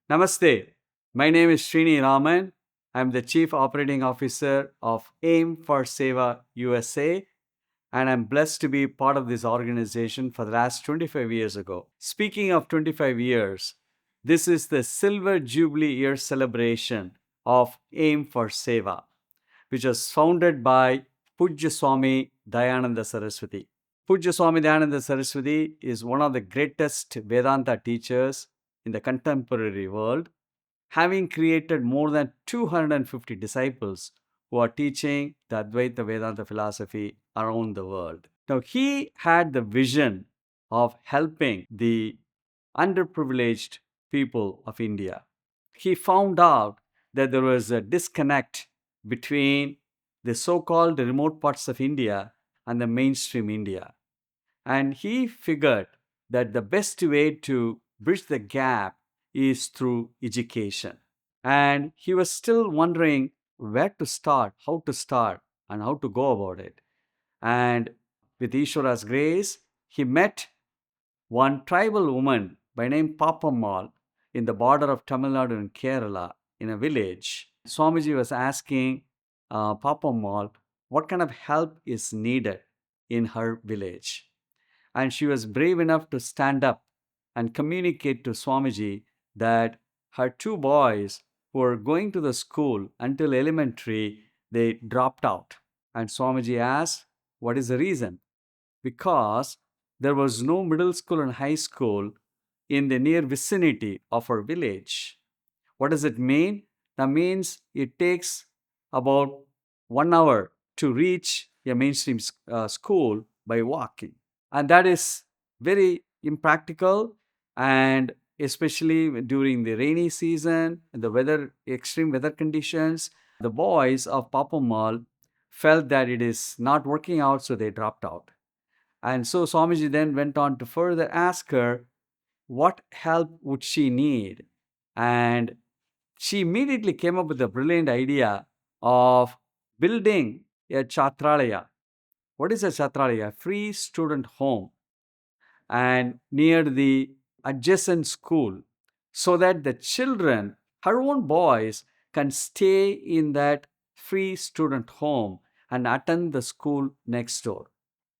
Namaste. My name is Srini Raman. I'm the Chief Operating Officer of AIM for Seva USA, and I'm blessed to be part of this organization for the last 25 years ago. Speaking of 25 years, this is the Silver Jubilee Year celebration of AIM for Seva, which was founded by Pujya Swami Dayananda Saraswati. Pujya Swami Dayananda Saraswati is one of the greatest Vedanta teachers in the contemporary world, having created more than 250 disciples who are teaching the Advaita Vedanta philosophy around the world. Now, he had the vision of helping the underprivileged people of India. He found out that there was a disconnect between the so called remote parts of India and the mainstream India. And he figured that the best way to bridge the gap is through education. And he was still wondering where to start, and how to go about it. And with Ishwara's grace, he met one tribal woman by name Papammal in the border of Tamil Nadu and Kerala in a village. Swamiji was asking Papammal what kind of help is needed in her village. And she was brave enough to stand up and communicate to Swamiji that her two boys who were going to the school until elementary, they dropped out. And Swamiji asked, what is the reason? Because there was no middle school and high school in the near vicinity of our village. What does it mean? That means it takes about 1 hour to reach a mainstream school by walking. And that is very impractical, and especially during the rainy season and the extreme weather conditions, the boys of Papamal felt that it is not working out, so they dropped out. And so Swamiji then went on to further ask her what help would she need. And she immediately came up with the brilliant idea of building a Chatralaya. What is a Chatralaya? Free student home, and near the adjacent school, so that the children, her own boys, can stay in that free student home and attend the school next door.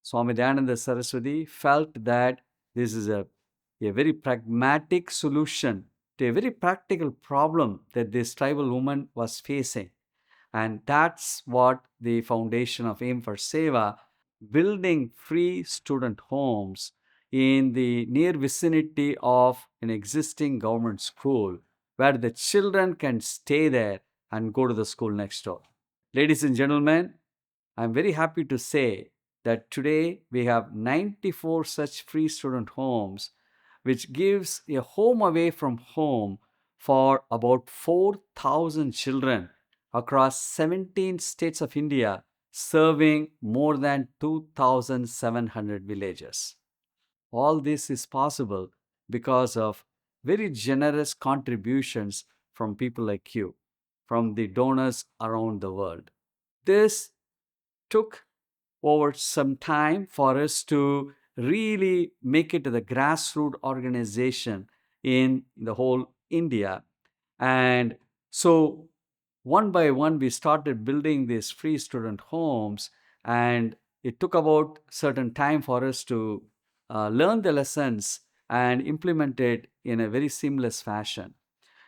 Swami Dayananda Saraswati felt that this is a very pragmatic solution to a very practical problem that this tribal woman was facing. And that's what the foundation of Aim for Seva, building free student homes in the near vicinity of an existing government school where the children can stay there and go to the school next door. Ladies and gentlemen, I'm very happy to say that today we have 94 such free student homes, which gives a home away from home for about 4,000 children across 17 states of India, serving more than 2,700 villages. All this is possible because of very generous contributions from people like you, from the donors around the world. This took over some time for us to really make it to the grassroots organization in the whole India. And so one by one, we started building these free student homes, and it took about certain time for us to learn the lessons and implement it in a very seamless fashion.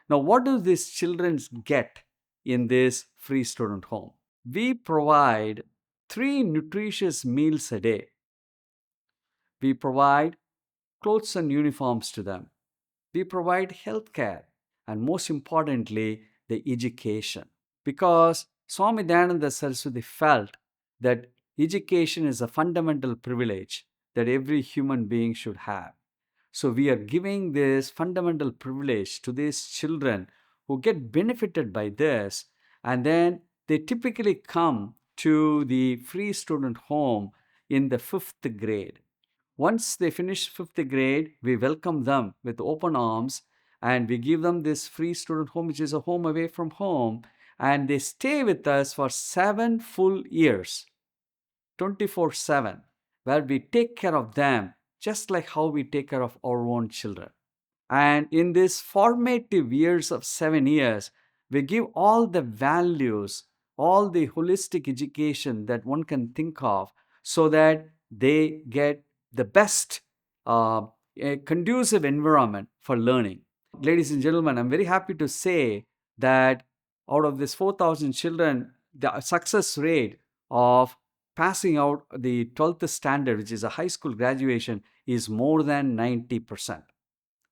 Now, what do these children get in this free student home? We provide 3 nutritious meals a day. We provide clothes and uniforms to them. We provide health care, and most importantly, the education. Because Swami Dayananda Saraswati felt that education is a fundamental privilege that every human being should have. So we are giving this fundamental privilege to these children who get benefited by this, and then they typically come to the free student home in the fifth grade. Once they finish fifth grade, we welcome them with open arms, and we give them this free student home, which is a home away from home, and they stay with us for 7 full years, 24/7, where we take care of them just like how we take care of our own children. And in this formative years of 7 years, we give all the values, all the holistic education that one can think of so that they get the best a conducive environment for learning. Ladies and gentlemen, I'm very happy to say that out of this 4,000 children, the success rate of passing out the 12th standard, which is a high school graduation, is more than 90%,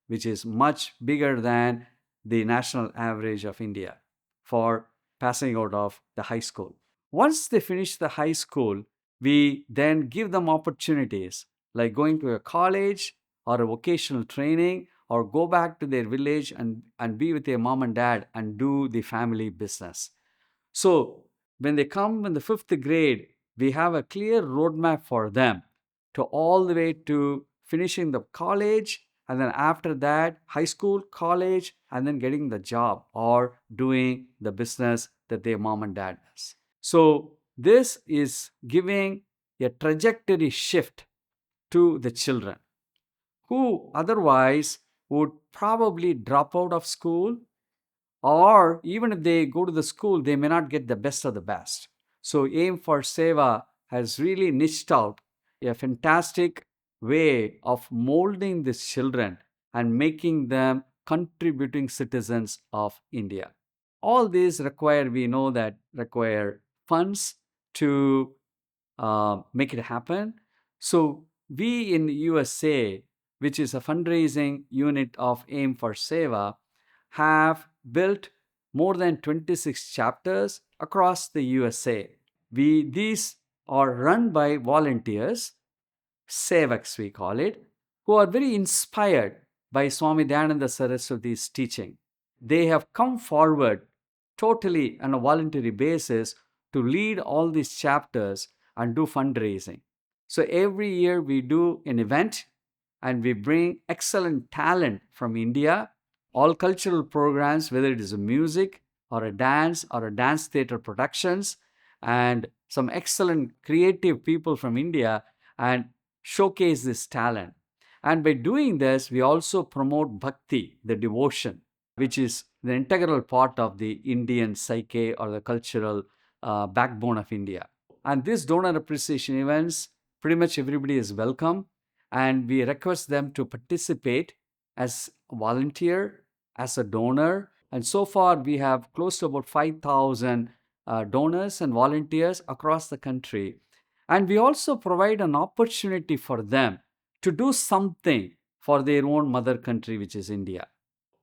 which is much bigger than the national average of India for passing out of the high school. Once they finish the high school, we then give them opportunities like going to a college or a vocational training or go back to their village and be with their mom and dad and do the family business. So when they come in the fifth grade, we have a clear roadmap for them to all the way to finishing the college, and then after that, high school, college, and then getting the job or doing the business that their mom and dad does. So this is giving a trajectory shift to the children who otherwise would probably drop out of school, or even if they go to the school, they may not get the best of the best. So, Aim for Seva has really niched out a fantastic way of molding these children and making them contributing citizens of India. All these require, we know that require funds to make it happen. So, we in the USA, which is a fundraising unit of Aim for Seva, have built more than 26 chapters across the USA. These are run by volunteers, Sevaks we call it, who are very inspired by Swami Dayananda Saraswati's teaching. They have come forward totally on a voluntary basis to lead all these chapters and do fundraising. So every year we do an event and we bring excellent talent from India, all cultural programs, whether it is a music or a dance theater productions, and some excellent creative people from India, and showcase this talent. And by doing this, we also promote bhakti, the devotion, which is the integral part of the Indian psyche or the cultural backbone of India. And these donor appreciation events, pretty much everybody is welcome, and we request them to participate as a volunteer, as a donor. And so far, we have close to about 5,000 donors and volunteers across the country. And we also provide an opportunity for them to do something for their own mother country, which is India.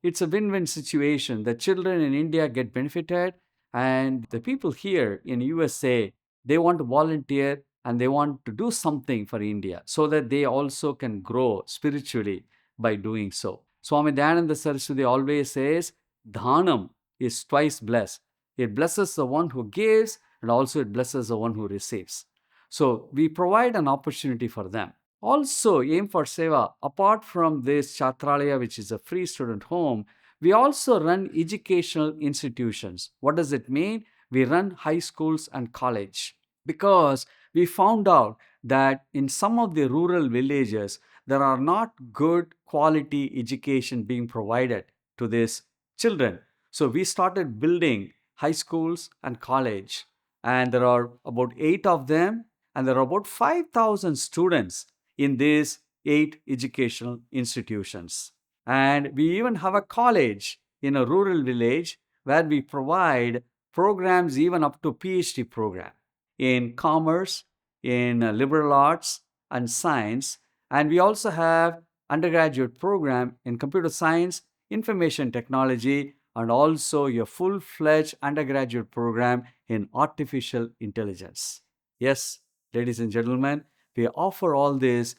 It's a win-win situation. The children in India get benefited, and the people here in USA, they want to volunteer and they want to do something for India so that they also can grow spiritually by doing so. Swami Dayananda Saraswati always says, Dhanam is twice blessed. It blesses the one who gives, and also it blesses the one who receives. So we provide an opportunity for them. Also, Aim for Seva, apart from this Chatralaya, which is a free student home, we also run educational institutions. What does it mean? We run high schools and college because we found out that in some of the rural villages, there are not good quality education being provided to these children. So we started building high schools and college, and there are about 8 of them, and there are about 5,000 students in these 8 educational institutions. And we even have a college in a rural village where we provide programs even up to PhD program in commerce, in liberal arts and science. And we also have undergraduate program in computer science, information technology, and also a full-fledged undergraduate program in artificial intelligence. Yes, ladies and gentlemen, we offer all these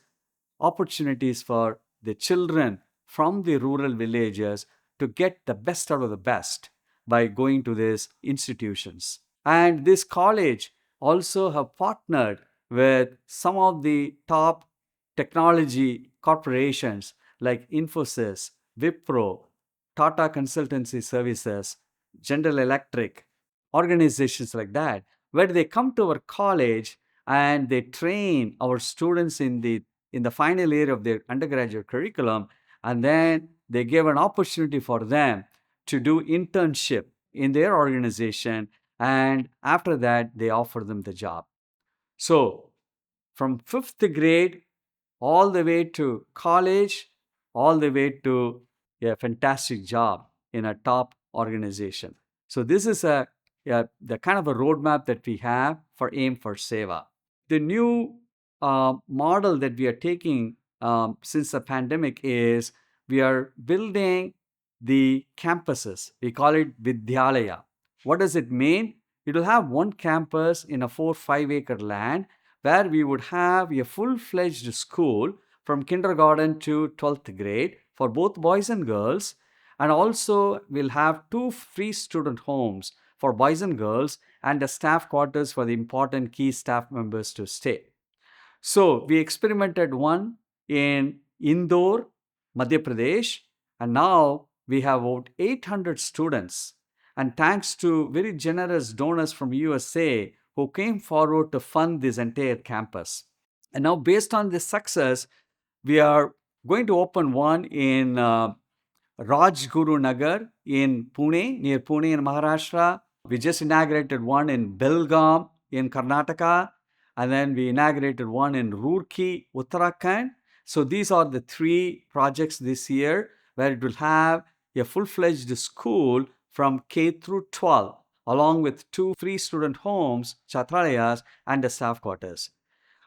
opportunities for the children from the rural villages to get the best out of the best by going to these institutions. And this college also have partnered with some of the top technology corporations like Infosys, Wipro, Tata Consultancy Services, General Electric, organizations like that, where they come to our college and they train our students in the final year of their undergraduate curriculum, And then they gave an opportunity for them to do internship in their organization. And after that, they offered them the job. So from fifth grade all the way to college, all the way to a fantastic job in a top organization. So this is the kind of a roadmap that we have for Aim for Seva. The new model that we are taking since the pandemic is we are building the campuses. We call it Vidyalaya. What does it mean? It will have one campus in a 4-5 acre land where we would have a full-fledged school from kindergarten to 12th grade for both boys and girls. And also we'll have 2 free student homes for boys and girls and a staff quarters for the important key staff members to stay. So we experimented one in Indore, Madhya Pradesh, and now we have about 800 students. And thanks to very generous donors from USA who came forward to fund this entire campus. And now, based on this success, we are going to open one in Rajguru Nagar in Pune, near Pune in Maharashtra. We just inaugurated one in Belgaum in Karnataka. And then we inaugurated one in Roorkee, Uttarakhand. So these are the 3 projects this year where it will have a full-fledged school from K through 12, along with 2 free student homes, chatralayas, and the staff quarters.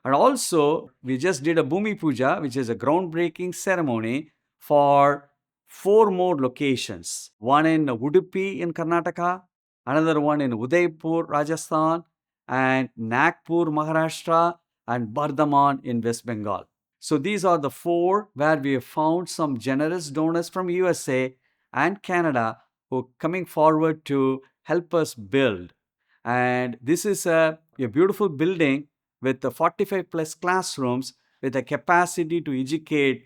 And also, we just did a Bhumi Puja, which is a groundbreaking ceremony for 4 more locations. One in Udupi in Karnataka, another one in Udaipur, Rajasthan, and Nagpur, Maharashtra, and Bardhaman in West Bengal. So these are the 4 where we have found some generous donors from USA and Canada who are coming forward to help us build. And this is a beautiful building with the 45 plus classrooms with a capacity to educate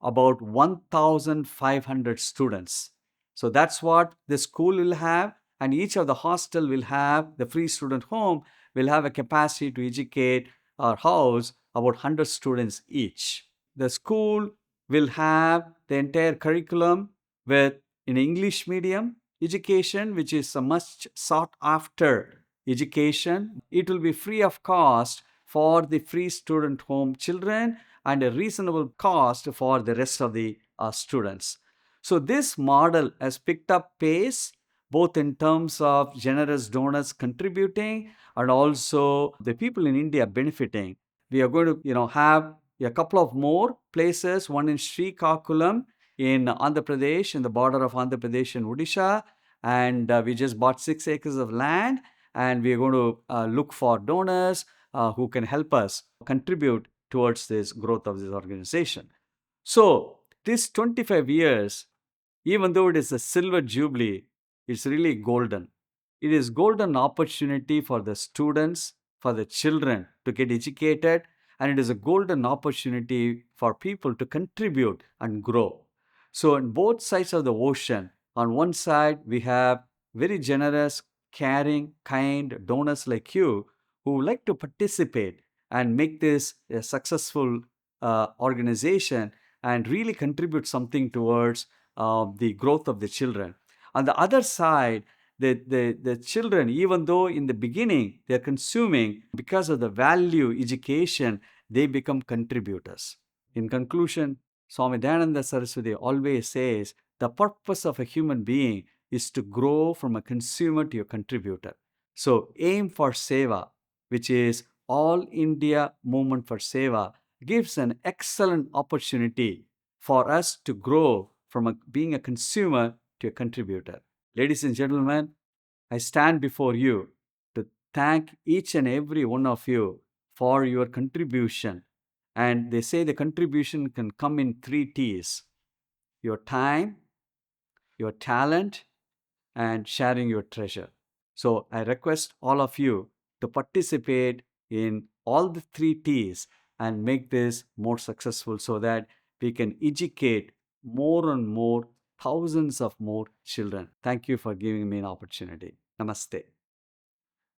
about 1,500 students. So that's what the school will have, and each of the hostel will have, the free student home will have a capacity to educate or house about 100 students each. The school will have the entire curriculum with an English medium education, which is a much sought after education. It will be free of cost for the free student home children and a reasonable cost for the rest of the students. So this model has picked up pace both in terms of generous donors contributing and also the people in India benefiting. We are going to have a couple of more places, one in Srikakulam in Andhra Pradesh, in the border of Andhra Pradesh and Odisha, and we just bought 6 acres of land, and we are going to look for donors who can help us contribute towards this growth of this organization. So this 25 years, even though it is a silver jubilee, it's really golden. It is golden opportunity for the students, for the children to get educated, and it is a golden opportunity for people to contribute and grow. So on both sides of the ocean, on one side we have very generous, caring, kind donors like you who would like to participate and make this a successful organization and really contribute something towards the growth of the children. On the other side, the children, even though in the beginning they're consuming, because of the value education, they become contributors. In conclusion, Swami Dayananda Saraswati always says the purpose of a human being is to grow from a consumer to a contributor. So aim for Seva, which is All India Movement for Seva, gives an excellent opportunity for us to grow from being a consumer to a contributor. Ladies and gentlemen, I stand before you to thank each and every one of you for your contribution. And they say the contribution can come in 3 T's: your time, your talent, and sharing your treasure. So I request all of you to participate in all the 3 T's and make this more successful so that we can educate more and more, thousands of more children. Thank you for giving me an opportunity. Namaste.